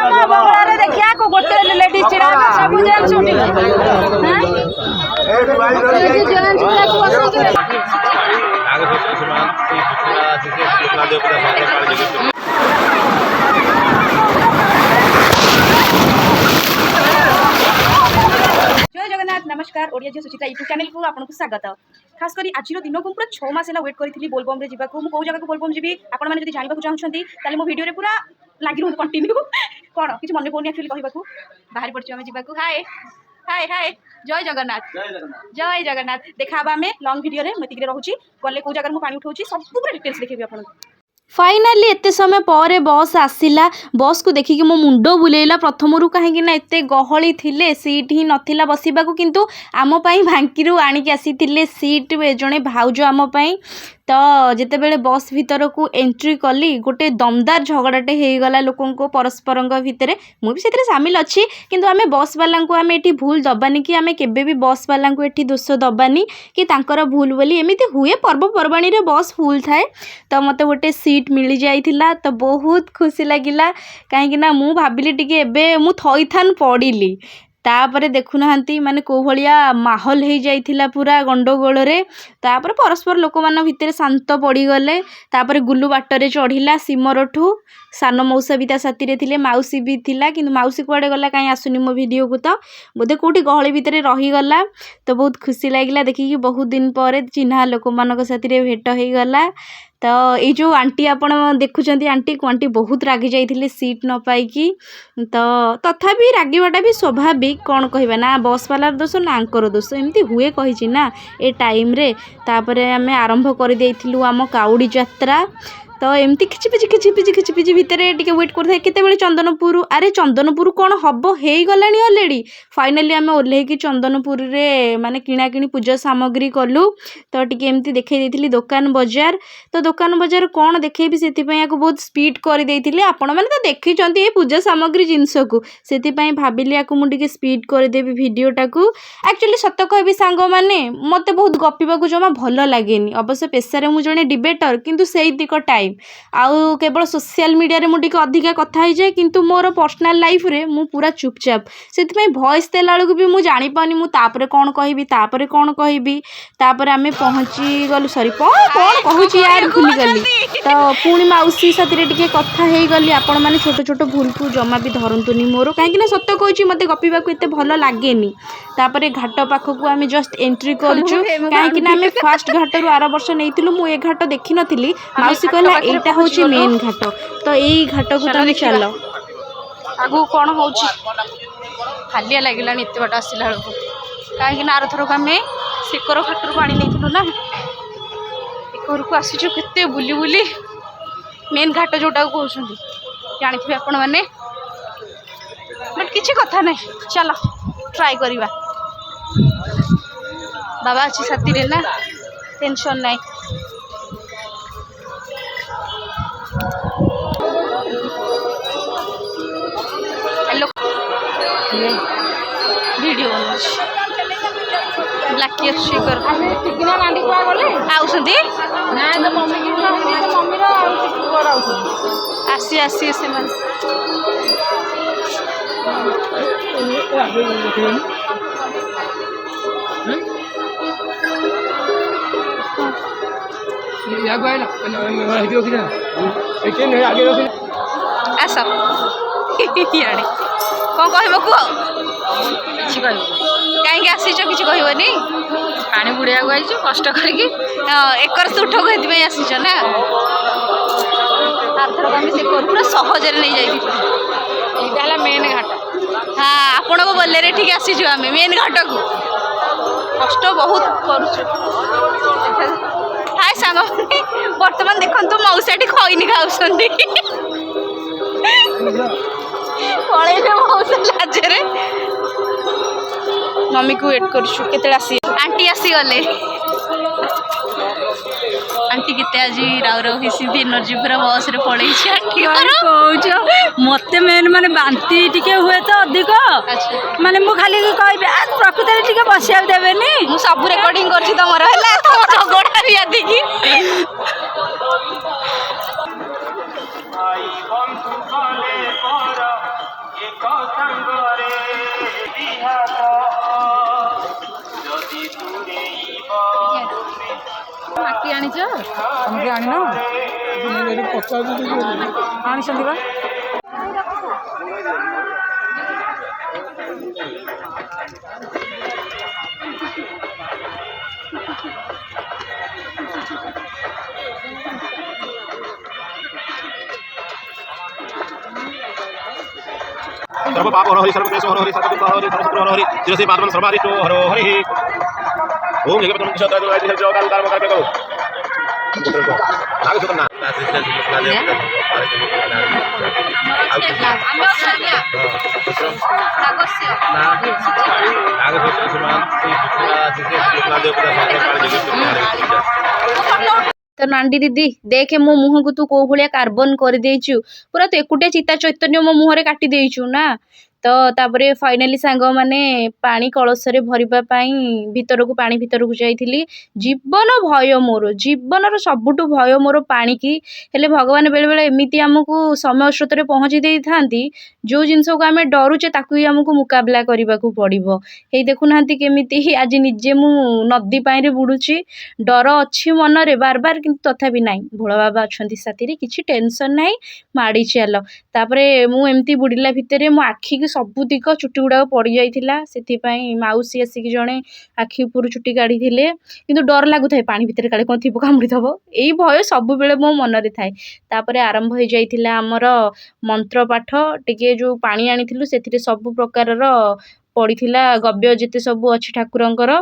ଆମ ବଙ୍ଗଳାରେ ଦେଖିଆ को गोटे लेडीज चिड़ा सब जेंट्स उठी हां लेडीज जेंट्स पूरा को बसई आगे से समान से सूचना दे पूरा सरकार नमस्कार ओडिया जी सुचिता यूट्यूब चैनल को आपको स्वागत खास करी आज दिन को पूरा 6 मास वेट करी बोलबम रे जीवा को कौ जगह बोलबम जी आपण मैंने जब जानवा चाहते हैं मो वीडियो रे पूरा लगी रुहत कंटिन्यू कौन कि मन पड़नी एक्चुअली कहूँ बाहर पड़े आम जावाक हाय हाय हाय जय जगन्नाथ जय जगन्नाथ देखा आम लंग वीडियो रे मत रोचे गले कौ जगह पानी उठाऊँ सब पूरा डिटेल्स देखी आपको। फाइनाली एत समय पर बस आसला बस को देखिकी मो मुंड बुलेला प्रथम कहीं एत गहली थिले सीट ही नथिला बसवाक किंतु आम भांकी आणिकी आसी सीट जड़े भाउज आमपाई तो जितेबले बस भीतर को एंट्री कली गोटे दमदार झगड़ाटे होगला लोकों परस्पर भितर मुझे सामिल अच्छी किंतु आम बस वाला को आम ये भूल दबानी कि आम केबे भी बस वाला को ये दोष दबानी कि तांकर भूल बोली एमती हुए पर्वपर्वाणी रे बस फुल थाए तो मत गोटे सीट मिल जाइथिला तो बहुत खुशी लगिला कहीं मु भाविली टिके एबे मु थईथान पड़िली तापर देखुना माने को भलिया माहौल हो जाइथिला पूरा गंडगोल रे तापर परस्पर लोक मान भितर शांत पड़गले तापर गुल्लू बाटरे चढ़िला सिमरठू सान मौसा भी साथी रे थिले माउसी भी थिला किंतु माउसी कुआडे गला कहीं आसुनी मो वीडियो को तो बोधे कोठी गहली भितर रहीगला तो बहुत खुशी लगिला देखिकी बहुत दिन पर चिन्हा लोक मान साथी रे भेट हो गला। तो ये जो आंटी आपण देखुं आंटी को आंटी बहुत रागी जाइए सीट न पाई तो तथापि रागवाटा भी स्वाभाविक कौन कहवा ना बस वालार दोष ना आंकर दोष एमती हुए कही ना ए टाइम रे तापर आम आरंभ कर देइथिलु आम काउड़ी यात्रा तो एमती खिचिपिची भितर टिके वेट करते केतेबेले चंदनपुर अरे चंदनपुर कौन हम हो गलानी ऑलरेडी फाइनाली आम ओल्हेकी चंदनपुर रे माने किणाकिणी पूजा सामग्री कलु तो टिके एमती देखै देइथिली दुकान बजार तो दुकान बजार कौन देखेबी सेतिपई याको बहुत स्पीड कर देइथिले आपण माने तो देखिचंती ए पूजा सामग्री जिंस को सेतिपई भाबिली याको मु टिके स्पीड कर देबी वीडियोटा को एक्चुअली सत कहबी सांग माने मते बहुत गपिबा को जमा भलो लागेनी अवश्य पेशारे मु जणे डिबेटर किंतु सेई दिक टाइम आउ केवल सोशल मीडिया रे मुझे अधिका कथा हो जाए किंतु मोर पर्सनल लाइफ रे मु पूरा चुपचाप से वॉइस देला बेलू भी मुझे जानी पानी मु तापरे कौन कहबी तापरे कौन कहबी तापर आमे पहुँची गलु सॉरी कौन कहूँ यार भूली गली तो पुणी माउसी साथी टिके कथा हो गली आपण मैंने छोट छोट भूल को जमा भी धरतुनी मोर कहीं सत कहूँ मत गपिबा को एत भल लगे तापर घाट पाखक आम जस्ट एंट्री करूँ कहीं फास्ट घाट रू आर वर्ष नहीं मुझे घाट देखी नी माउसी कहला एटा होची मेन घाट तो यही घाट को तुम चल आगु कौन हो हालिया लगे एत बाट आसला बेलू कहीं आर थरक आम सेकर घाट रू पानी नहीं ना एकर को आसीचु केते बुली बुली मेन घाट जोटा कहते जानी आपण मैंने बट किसी कथा नहीं चलो ट्राई करवा बाबा अच्छी साथी रे ना टेंशन नहीं हेलो वीडियो ब्लैक शेकर टिकना नांडी को गले आउसंदी ना तो मम्मी की मम्मी रो आउसंदी आसी आसी से मन आस इे कौन कह कहीं आसीच कि कहबनी पानी बुड़िया आई कष्ट करके एकर तुठ को आसीच ना आरथर आम से पूरा सहजरे नहीं यहाँ मेन घाट हाँ आपण को बोले ठीक आसीचु आम मेन घाट को कष्ट बहुत करुचु हाय सांग बर्तमान देखु मौसाटी खैनी खाऊँ पलैले मौसा लाजरे मम्मी को वेट करूँ केते आसी आंटी आसीगले आंटी केते आज राउ राउ हिसी एनर्जी पूरा बस रे पड़े आंटी कौच मत मेन माने बांती टिके हुए तो अधिक माने मु खाली कहबे आ प्रकृति टिके बसिया देबेनी मु सब रिकॉर्डिंग करछि तमर हला तम झगड़ा भी आदिकी ଆଣିଛ ତମେ କି ଆଣିନ ଆଣିଛନ୍ତି ବା सर्व पाप हर हरि सर्व क्लेश हर हरि सर्व दुख हर हरि सर्व शत्रु हर हरि जिरो से पादम सर्वाधिष्टो हर हरि ओम जगत तुम क्षत्र जो आदि जो काल कर्म करके करो नाग सुतन ना सिस्टर सुतला दे नाग सुतन सुमान सुतला दे तो नांडी दीदी देखे मो मुह को तू कौ भाया कार्बन कर देचु पूरा तो एकुटिया चिता चैतन्य मो मुहरे काटी देचु ना तो तापरे फाइनाली सांग माने पानी कलशरे भरिबा पाई भितरकू पानी भितरकू जाइथिली जीवन भय मोर जीवनर सबुठु भय मोर पानी की हेले भगवान बेले बेले एमिति हमकू समय स्रोतरे पहुँची देई थांती जो जिनस को आमे डरुचे ताकू ही हमकू मुकाबला करबाकू पड़िबो हे देखुनांती केमिति आज निजे मु नदी पाई रे बुडुची डर अच्छी मनरे बार बार किंतु तथापि नाई भोला बाबा अछंती साथी किछि टेंशन नाई माड़ी चल तापरे मु एमती बुड़िला भितरे मो आखि की सबुतिक चुटी गुड़ाक पड़ी जाइथिला सेथिपाई माउसी आसिक जणे आखि उपर चुटी काढ़ी किंतु डर लागुथाय पानी भितर काले कोन थिबो कामुड़ी थबो एई भय सब बेले मो मनरे थाए तापरे आरंभ हो जाइथिला हमर मंत्र पाठ टिके जो पानी आनिथिलु सेथिरे सब प्रकारर पड़ीथिला गव्य जेते सब अछि ठाकुरंकर